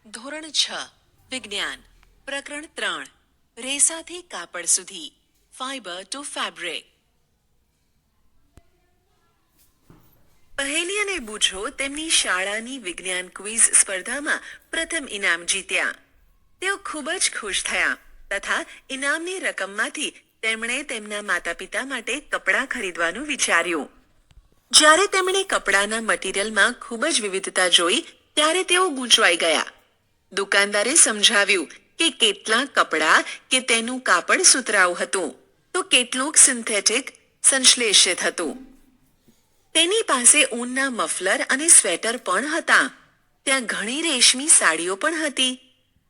ધોરણ 6 વિજ્ઞાન પ્રકરણ 3 રેસાથી કાપડ સુધી ફાઇબર ટુ ફેબ્રિક. પહેલી અને બૂઝો તેમની શાળાની વિજ્ઞાન ક્વિઝ સ્પર્ધામાં પ્રથમ ઇનામ જીત્યા. તેઓ ખૂબ જ ખુશ થયા તથા ઇનામની રકમમાંથી તેમણે તેમના માતા પિતા માટે કપડાં ખરીદવાનું વિચાર્યું. જ્યારે તેમણે કપડાના મટીરીયલમાં ખૂબ જ વિવિધતા જોઈ ત્યારે તેઓ ગૂંચવાઈ ગયા. દુકાનદારે સમજાવ્યું કે કેટલાક કપડાં કે તેનું કાપડ સુતરાઉ હતું તો કેટલુંક સિન્થેટિક સંશ્લેષિત હતું. તેની પાસે ઊનના મફલર અને સ્વેટર પણ હતા. ત્યાં ઘણી રેશમી સાડીઓ પણ હતી.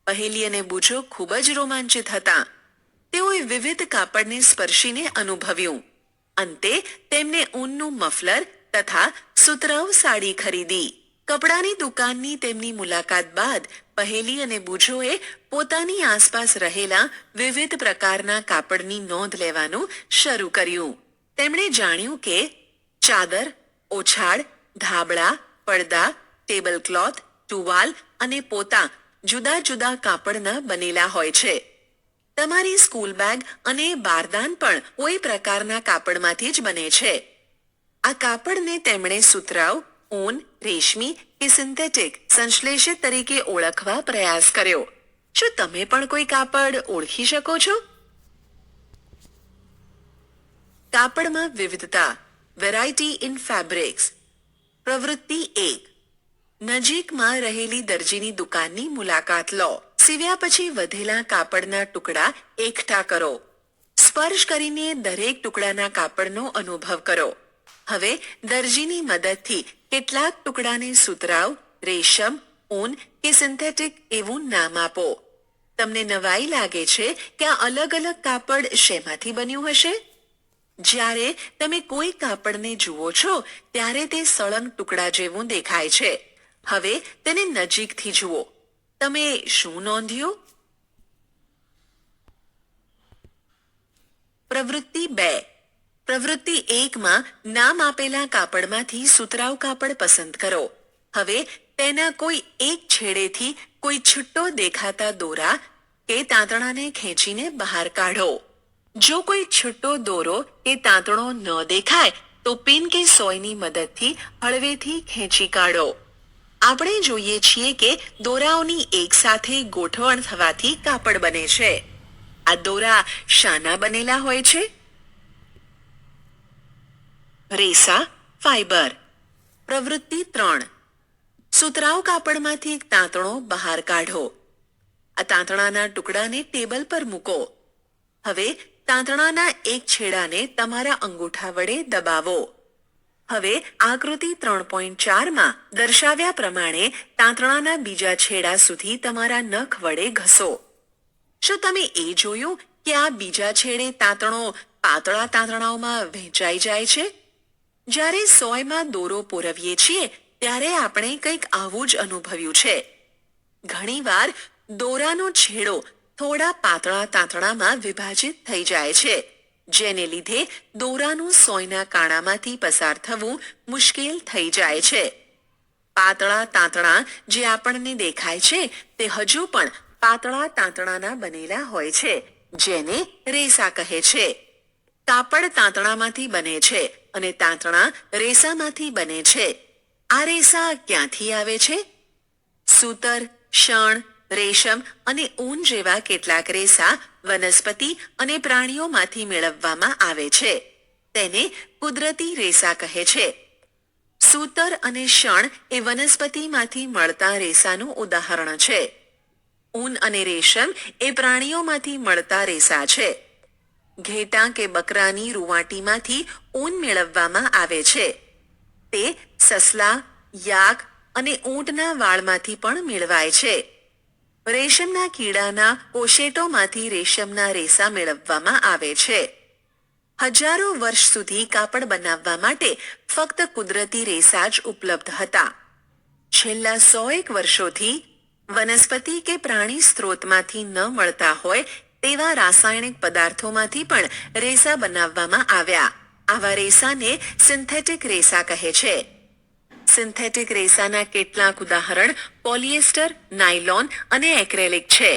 પહેલી અને બૂઝો ખૂબ જ રોમાંચિત હતા. તેઓએ વિવિધ કાપડને સ્પર્શીને અનુભવ્યું. અંતે તેમને ઊનનું મફલર તથા સુતરાઉ સાડી ખરીદી. કપડાની દુકાનની તેમની મુલાકાત બાદ પહેલી અને બૂઝોએ પોતાની આસપાસ રહેલા વિવિધ પ્રકારના કાપડની નોંધ લેવાનું શરૂ કર્યું. તેમણે જાણ્યું કે ચાદર, ઓછાડ, ધાબળા, પડદા, ટેબલ ક્લોથ, ટુવાલ અને પોતા જુદા જુદા કાપડના બનેલા હોય છે. તમારી સ્કૂલ બેગ અને બારદાન પણ કોઈ પ્રકારના કાપડમાંથી જ બને છે. આ કાપડને તેમણે સુતરાઉ, ઊન, રેશમી કે સિન્થેટિક સંશ્લેષિત તરીકે ઓળખવા પ્રયાસ કર્યો. શું તમે પણ કોઈ કાપડ ઓળખી શકો છો? કાપડમાં વિવિધતા, વેરાયટી ઇન ફેબ્રિક્સ. પ્રવૃત્તિ 1. નજીકમાં રહેલી દરજીની દુકાનની મુલાકાત લો. સીવ્યા પછી વધેલા કાપડના ટુકડા એકઠા કરો. સ્પર્શ કરીને દરેક ટુકડાના કાપડનો અનુભવ કરો. હવે દરજીની મદદથી કેટલાક ટુકડાને સુતરાઉ, રેશમ, ઊન કે સિન્થેટિક એવું નામ આપો. તમને નવાઈ લાગે છે કે આ અલગ અલગ કાપડ શેમાંથી બન્યું હશે? જ્યારે તમે કોઈ કાપડને જુઓ છો ત્યારે તે સળંગ ટુકડા જેવું દેખાય છે. હવે તેને નજીકથી જુઓ. તમે શું નોંધ્યું? પ્રવૃત્તિ 2. પ્રવૃત્તિ 1માં નામ આપેલા કાપડમાંથી સુતરાઉ કાપડ પસંદ કરો. હવે તેના કોઈ એક છેડેથી કોઈ છૂટો દેખાતા દોરા કે તાંતણાને ખેંચીને બહાર કાઢો. જો કોઈ છૂટો દોરો કે તાંતણો ન દેખાય તો પિન કે સોયની મદદથી હળવેથી ખેંચી કાઢો. આપણે જોઈએ છીએ કે દોરાઓની એક સાથે ગોઠવણ થવાથી કાપડ બને છે. આ દોરા શાના બનેલા હોય છે? રેસા, ફાઇબર. પ્રવૃત્તિ 3. સુતરાઉ કાપડમાંથી એક તાંતણો બહાર કાઢો. આ તાંતણાના ટુકડાને ટેબલ પર મૂકો. હવે તાંતણાના એક છેડાને તમારા અંગૂઠા વડે દબાવો. હવે આકૃતિ 3.4માં દર્શાવ્યા પ્રમાણે તાંતણાના બીજા છેડા સુધી તમારા નખ વડે ઘસો. શું તમે એ જોયું કે આ બીજા છેડે તાંતણો પાતળા તાંતણાઓમાં વહેંચાઈ જાય છે? જ્યારે સોયમાં દોરો પોરવીએ છીએ ત્યારે આપણે કંઈક આવું જ અનુભવ્યું છે. ઘણીવાર દોરાનો છેડો થોડા પાતળા તાંતણામાં વિભાજિત થઈ જાય છે, જેને લીધે દોરાનું સોયના કાણામાંથી પસાર થવું મુશ્કેલ થઈ જાય છે. પાતળા તાંતણા જે આપણને દેખાય છે તે હજુ પણ પાતળા તાંતણાના બનેલા હોય છે, જેને રેસા કહે છે. કાપડ તાંતણામાંથી બને છે અને તાંતણા રેસામાંથી બને છે. આ રેસા ક્યાંથી આવે છે? સૂતર, શણ, રેશમ અને ઊન જેવા કેટલાક રેસા વનસ્પતિ અને પ્રાણીઓમાંથી મેળવવામાં આવે છે. તેને કુદરતી રેસા કહે છે. સૂતર અને શણ એ વનસ્પતિમાંથી મળતા રેસાનું ઉદાહરણ છે. ઊન અને રેશમ એ પ્રાણીઓમાંથી મળતા રેસા છે. ઘેટાં કે બકરાની રૂંવાટીમાંથી ઊન મેળવવામાં આવે છે. તે સસલા, યાક અને ઊંટના વાળમાંથી પણ મેળવાય છે. રેશમના કીડાના કોશેટોમાંથી રેશમના રેસા મેળવવામાં આવે છે. હજારો વર્ષ સુધી કાપડ બનાવવા માટે ફક્ત કુદરતી રેસા જ ઉપલબ્ધ હતા. છેલ્લા 100 વર્ષોથી વનસ્પતિ કે પ્રાણી સ્ત્રોતમાંથી ન મળતા હોય તેવા રાસાયણિક પદાર્થોમાંથી પણ રેસા બનાવવામાં આવ્યા. આવા રેસાને સિન્થેટિક રેસા કહે છે. સિન્થેટિક રેસાના કેટલાક ઉદાહરણ પોલિએસ્ટર, નાયલોન અને એક્રેલિક છે.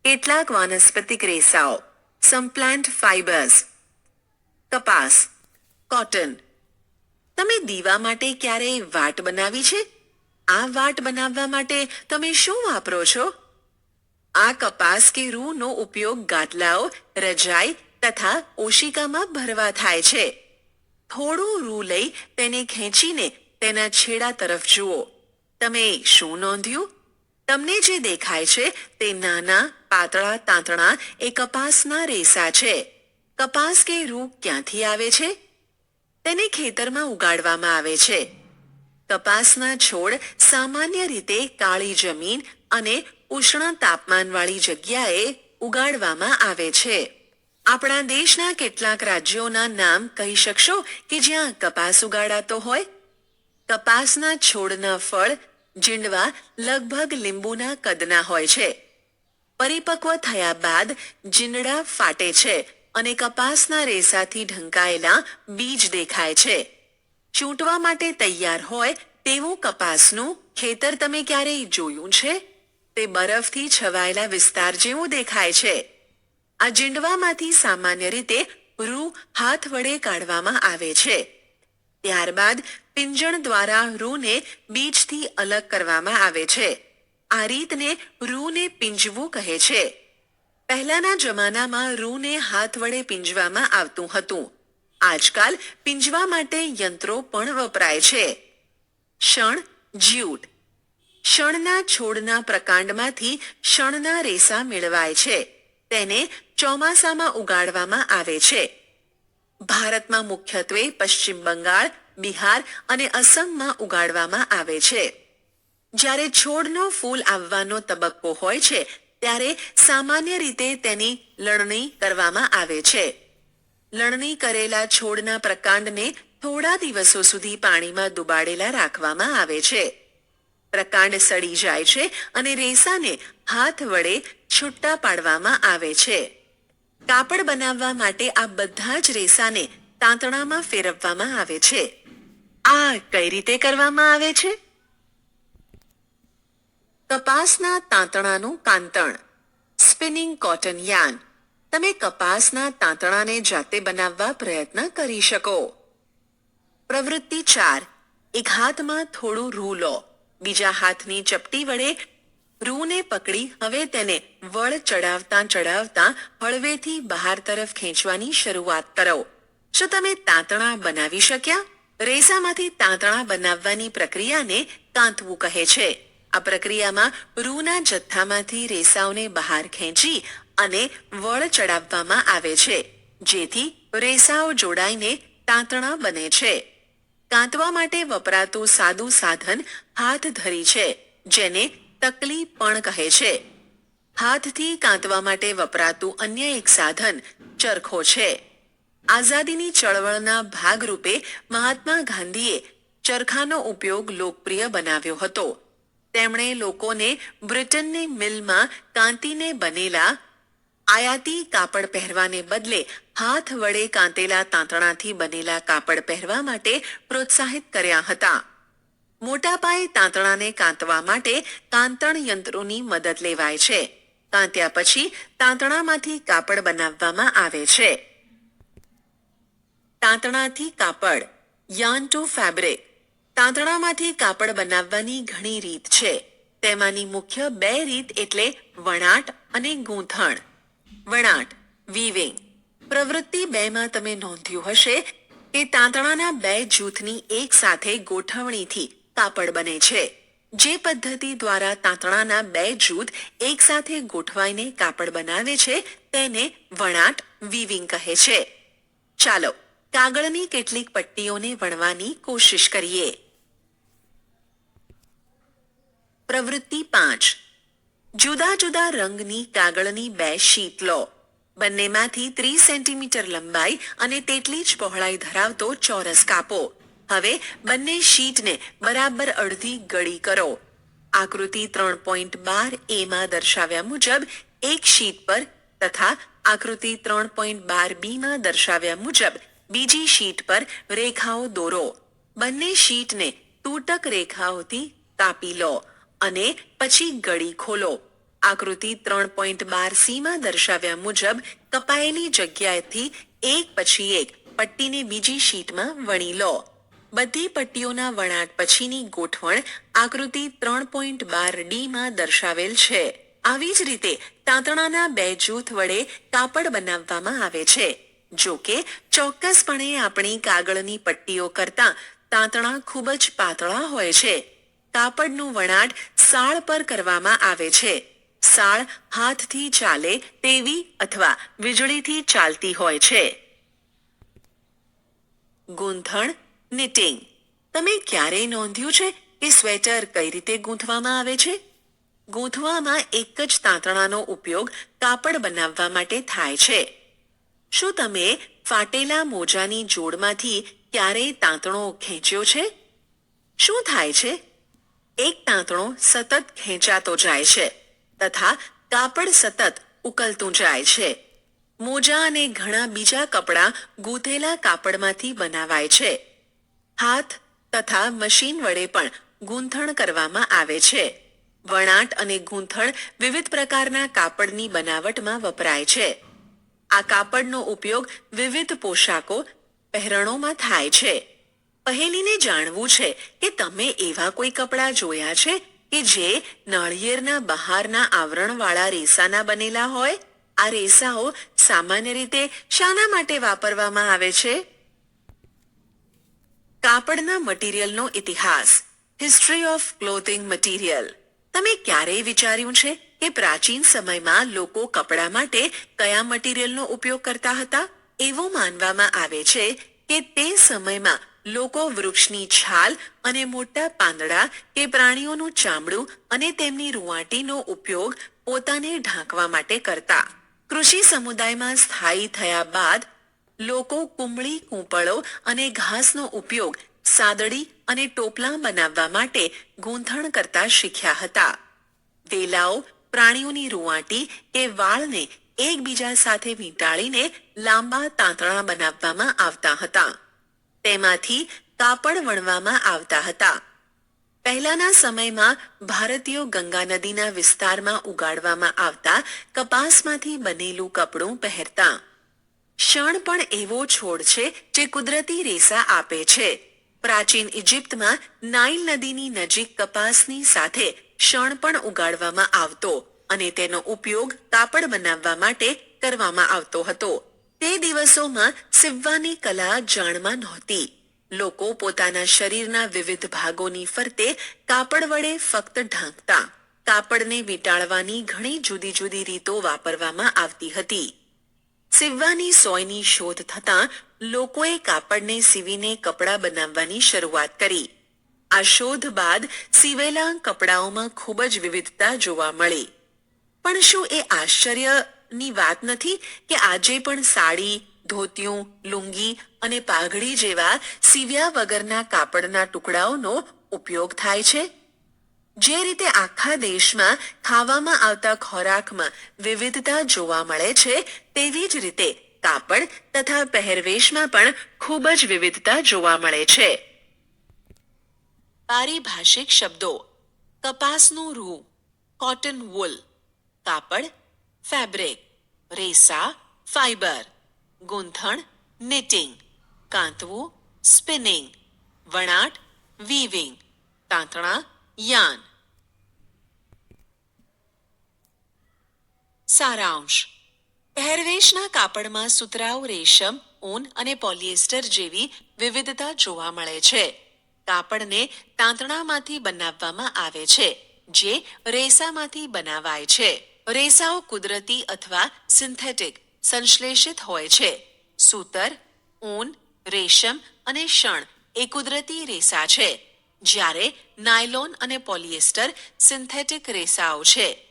કેટલાક વાનસ્પતિક રેસાઓ. સમ પ્લાન્ટ ફાઇબર્સ. કપાસ, કોટન. તમે દીવા માટે ક્યારેય વાટ બનાવી છે? આ વાટ બનાવવા માટે તમે શું વાપરો છો? આ કપાસ કે રૂનો ઉપયોગ ગાદલાઓ, રજાઈ તથા ઓશિકામાં ભરવા થાય છે. થોડું રૂ લઈ તેને ખેંચીને તેના છેડા તરફ જુઓ. તમે શું નોંધ્યું? તમને જે દેખાય છે તે નાના પાતળા તાંતણા એ કપાસના રેસા છે. કપાસ કે રૂ ક્યાંથી આવે છે? તેને ખેતરમાં ઉગાડવામાં આવે છે. કપાસના છોડ સામાન્ય રીતે કાળી જમીન અને ઉષ્ણ તાપમાનવાળી જગ્યાએ ઉગાડવામાં આવે છે. આપણા દેશના કેટલાક રાજ્યોના નામ કહી શકશો કે જ્યાં કપાસ ઉગાડાતો હોય? કપાસના છોડના ફળ, જીંડવા લગભગ લીંબુના કદના હોય છે. પરિપક્વ થયા બાદ જીંડડા ફાટે છે અને કપાસના રેસાથી ઢંકાયેલા બીજ દેખાય છે. ચૂંટવા માટે તૈયાર હોય તેવું કપાસનું ખેતર તમે ક્યારેય જોયું છે? તે બરફથી છવાયેલા વિસ્તાર જેવું દેખાય છે. આ જીંડવામાંથી સામાન્ય રીતે રૂ હાથ વડે કાઢવામાં આવે છે. ત્યારબાદ પિંજણ દ્વારા રૂને બીજથી અલગ કરવામાં આવે છે. આ રીતને રૂને પીંજવું કહે છે. પહેલાના જમાનામાં રૂને હાથ વડે પીંજવામાં આવતું હતું. આજકાલ પીંજવા માટે યંત્રો પણ વપરાય છે. શણ, જ્યુટ. શણના છોડના પ્રકાંડમાંથી શણના રેસા મેળવાય છે. તેને ચોમાસામાં ઉગાડવામાં આવે છે. ભારતમાં મુખ્યત્વે પશ્ચિમ બંગાળ, બિહાર અને અસમમાં ઉગાડવામાં આવે છે. જ્યારે છોડનો ફૂલ આવવાનો તબક્કો હોય છે ત્યારે સામાન્ય રીતે તેની લણણી કરવામાં આવે છે. લણણી કરેલા છોડના પ્રકાંડને થોડા દિવસો સુધી પાણીમાં ડુબાડેલા રાખવામાં આવે છે. પ્રકાંડ સડી જાય છે અને રેસાને હાથ વડે છૂટા પાડવામાં આવે છે. કાપડ બનાવવા માટે આ બધા જ રેસાને તાંતણામાં ફેરવવામાં આવે છે. આ કઈ રીતે કરવામાં આવે છે? કપાસના તાંતણાનું કાંતણ. Spinning cotton yarn. તમે કપાસના તાંતણાને જાતે બનાવવા પ્રયત્ન કરી શકો. પ્રવૃત્તિ 4. એક હાથમાં થોડું રૂ લો. બીજા હાથની ચપટી વડે રૂને પકડી હવે તેને વળ ચડાવતા હળવેથી બહાર તરફ ખેંચવાની શરૂઆત કરો. શું તમે તાંતણા બનાવી શક્યા? રેસામાંથી તાંતણા બનાવવાની પ્રક્રિયાને કાંતવું કહે છે. આ પ્રક્રિયામાં રૂના જથ્થામાંથી રેસાઓને બહાર ખેંચી અને વળ ચડાવવામાં આવે છે, જેથી રેસાઓ જોડાઈને તાંતણા બને છે. કાંતવા માટે વપરાતું સાદું સાધન હાથ ધરી છે, જેને તકલી પણ કહે છે. હાથથી કાંતવા માટે વપરાતું અન્ય એક સાધન ચરખો છે. આઝાદીની ચળવળના ભાગરૂપે મહાત્મા ગાંધીએ ચરખાનો ઉપયોગ લોકપ્રિય બનાવ્યો હતો. તેમણે લોકોને બ્રિટનની મિલમાં કાંતીને બનેલા આયાતી કાપડ પહેરવાને બદલે હાથ વડે કાંતેલા તાંતણાથી બનેલા કાપડ પહેરવા માટે પ્રોત્સાહિત કર્યા હતા. મોટા પાયે તાંતણાને કાંતવા માટે કાંતણ યંત્રોની મદદ લેવાય છે. કાંત્યા પછી તાંતણામાંથી કાપડ બનાવવામાં આવે છે. તાંતણાથી કાપડ. Yarn two fabric. તાંતણામાંથી કાપડ બનાવવાની ઘણી રીત છે. તેમાંની મુખ્ય 2 રીત એટલે વણાટ અને ગૂંથણ. વણાટ, વીવિંગ. પ્રવૃત્તિ 2 માં તમે નોંધ્યું હશે કે તાંતણાના 2 જૂથની એક સાથે ગોઠવણીથી કાપડ બને છે. જે પદ્ધતિ દ્વારા તાંતણાના 2 જૂથ એક સાથે ગોઠવાઈને કાપડ બનાવે છે તેને વણાટ, વીવિંગ કહે છે. ચાલો કાગળની કેટલીક પટ્ટીઓને વણવાની કોશિશ કરીએ. પ્રવૃત્તિ 5. જુદા જુદા રંગની કાગળની 2 શીટ લો. બંનેમાંથી 30 સેન્ટીમીટર લંબાઈ અને તેટલી જ પહોળાઈ ધરાવતો ચોરસ કાપો. હવે બંને શીટને બરાબર અડધી ગળી કરો. આકૃતિ 3.12 A માં દર્શાવ્યા મુજબ એક શીટ પર તથા આકૃતિ 3.12 B માં દર્શાવ્યા મુજબ બીજી શીટ પર રેખાઓ દોરો. બંને શીટને તૂટક રેખાઓથી કાપી લો અને પછી ગળી ખોલો. આકૃતિ 3.12C માં દર્શાવ્યા મુજબ કપાયેલી જગ્યાએથી એક પછી એક પટ્ટીને બીજી શીટમાં વણી લો. બધી પટ્ટીઓના વણાટ પછીની ગોઠવણ આકૃતિ 3.12D માં દર્શાવેલ છે. આવી જ રીતે તાંતણાના બે જૂથ વડે કાપડ બનાવવામાં આવે છે. જો કે ચોક્કસપણે આપણી કાગળની પટ્ટીઓ કરતાં તાંતણા ખૂબ જ પાતળા હોય છે. કાપડનું વણાટ સાળ પર કરવામાં આવે છે. સાળ હાથથી ચાલે તેવી અથવા વીજળીથી ચાલતી હોય છે. ગૂંથણ નિટિંગ. તમે ક્યારેય નોંધ્યું છે કે સ્વેટર કઈ રીતે ગૂંથવામાં આવે છે? ગૂંથવામાં એક જ તાંતણાનો ઉપયોગ કાપડ બનાવવા માટે થાય છે. શું તમે ફાટેલા મોજાની જોડમાંથી ક્યારેય તાંતણો ખેંચ્યો છે? શું થાય છે? એક તાંતણો સતત ખેંચાતો જાય છે તથા કાપડ સતત ઉકલતું જાય છે. મોજા અને ઘણા બીજા કપડાં ગૂંથેલા કાપડમાંથી બનાવાય છે. હાથ તથા મશીન વડે પણ ગૂંથણ કરવામાં આવે છે. વણાટ અને ગૂંથણ વિવિધ પ્રકારના કાપડની બનાવટમાં વપરાય છે. આ કાપડનો ઉપયોગ વિવિધ પોશાકો પહેરણોમાં થાય છે. પહેલીને જાણવું છે કે તમે એવા કોઈ કપડાં જોયા છે કે જે નાળિયેરના બહારના આવરણવાળા રેસાના બનેલા હોય? આ રેસાઓ સામાન્ય રીતે શાના માટે વાપરવામાં આવે છે? કાપડના મટીરીયલનો ઇતિહાસ. History of clothing material. તમે ક્યારેય વિચાર્યું છે કે પ્રાચીન સમયમાં લોકો કપડા માટે કયા મટીરીયલનો ઉપયોગ કરતા હતા? એવું માનવામાં આવે છે કે તે સમયમાં લોકો વૃક્ષની છાલ અને મોટા પાંદડા કે પ્રાણીઓનું ચામડું અને તેમની રૂંવાટીનો ઉપયોગ પોતાને ઢાંકવા માટે કરતા. કૃષિ સમુદાયમાં સ્થાયી થયા બાદ લોકો કુંબળી કૂંપળો અને ઘાસનો ઉપયોગ સાદડી અને ટોપલા બનાવવા માટે ગૂંથણ કરતા શીખ્યા હતા. વેલાઓ પ્રાણીઓની રૂંવાટી કે વાળને એકબીજા સાથે વીંટાળીને લાંબા તાંતણા બનાવવામાં આવતા હતા. તેમાંથી કાપડ વણવામાં આવતા હતા. પહેલાના સમયમાં ભારતીયો ગંગા નદીના વિસ્તારમાં ઉગાડવામાં આવતા કપાસમાંથી બનેલું કપડું પહેરતા. શણ પણ એવો છોડ છે જે કુદરતી રેસા આપે છે. પ્રાચીન ઇજિપ્તમાં નાઇલ નદીની નજીક કપાસની સાથે શણ પણ ઉગાડવામાં આવતો અને તેનો ઉપયોગ કાપડ બનાવવા માટે કરવામાં આવતો હતો. તે દિવસોમાં સીવવાની કલા જાણમાં નહોતી. લોકો પોતાના શરીરના વિવિધ ભાગોની ફરતે કાપડ વડે ફક્ત ઢાંકતા. કાપડને વીંટાળવાની ઘણી જુદી જુદી રીતો વાપરવામાં આવતી હતી. સીવવાની સોયની શોધ થતાં લોકોએ કાપડને સીવીને કપડાં બનાવવાની શરૂઆત કરી. આ શોધ બાદ સીવેલા કપડાઓમાં ખૂબ જ વિવિધતા જોવા મળી. પણ શું એ આશ્ચર્યની વાત નથી કે આજે પણ સાડી, ધોતિયું, લુંગી અને પાઘડી જેવા સીવ્યા વગરના કાપડના ટુકડાઓનો ઉપયોગ થાય છે? જે રીતે આખા દેશમાં ખાવામાં આવતા ખોરાકમાં વિવિધતા જોવા મળે છે, તેવી જ રીતે કાપડ તથા પહેરવેશમાં પણ ખૂબ જ વિવિધતા જોવા મળે છે. પારિભાષિક શબ્દો. કપાસનું રૂ, કોટન વૂલ. કાપડ, ફેબ્રિક. રેસા, ફાઇબર. ગૂંથણ, નિટિંગ. કાંતવું, સ્પિનિંગ. વણાટ, વીવિંગ. તાંતણા, યાન. સારાંશ. પહેરવેશના કાપડમાં સુતરાઉ રેશમ, ઊન અને પોલિએસ્ટર જેવી વિવિધતા જોવા મળે છે. કાપડને તાંતણામાંથી બનાવવામાં આવે છે, જે રેસામાંથી બનાવાય છે. રેસાઓ કુદરતી અથવા સિન્થેટિક સંશ્લેષિત હોય છે. સૂતર, ઊન, રેશમ અને શણ એ કુદરતી રેસા છે, જ્યારે નાયલોન અને પોલિએસ્ટર સિન્થેટિક રેસાઓ છે.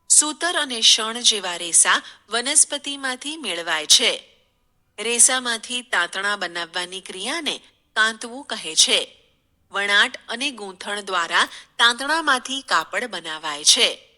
સૂતર અને શણ જેવા રેસા વનસ્પતિમાંથી મેળવાય છે. રેસામાંથી તાંતણા બનાવવાની ક્રિયાને કાંતવું કહે છે. વણાટ અને ગૂંથણ દ્વારા તાંતણામાંથી કાપડ બનાવાય છે.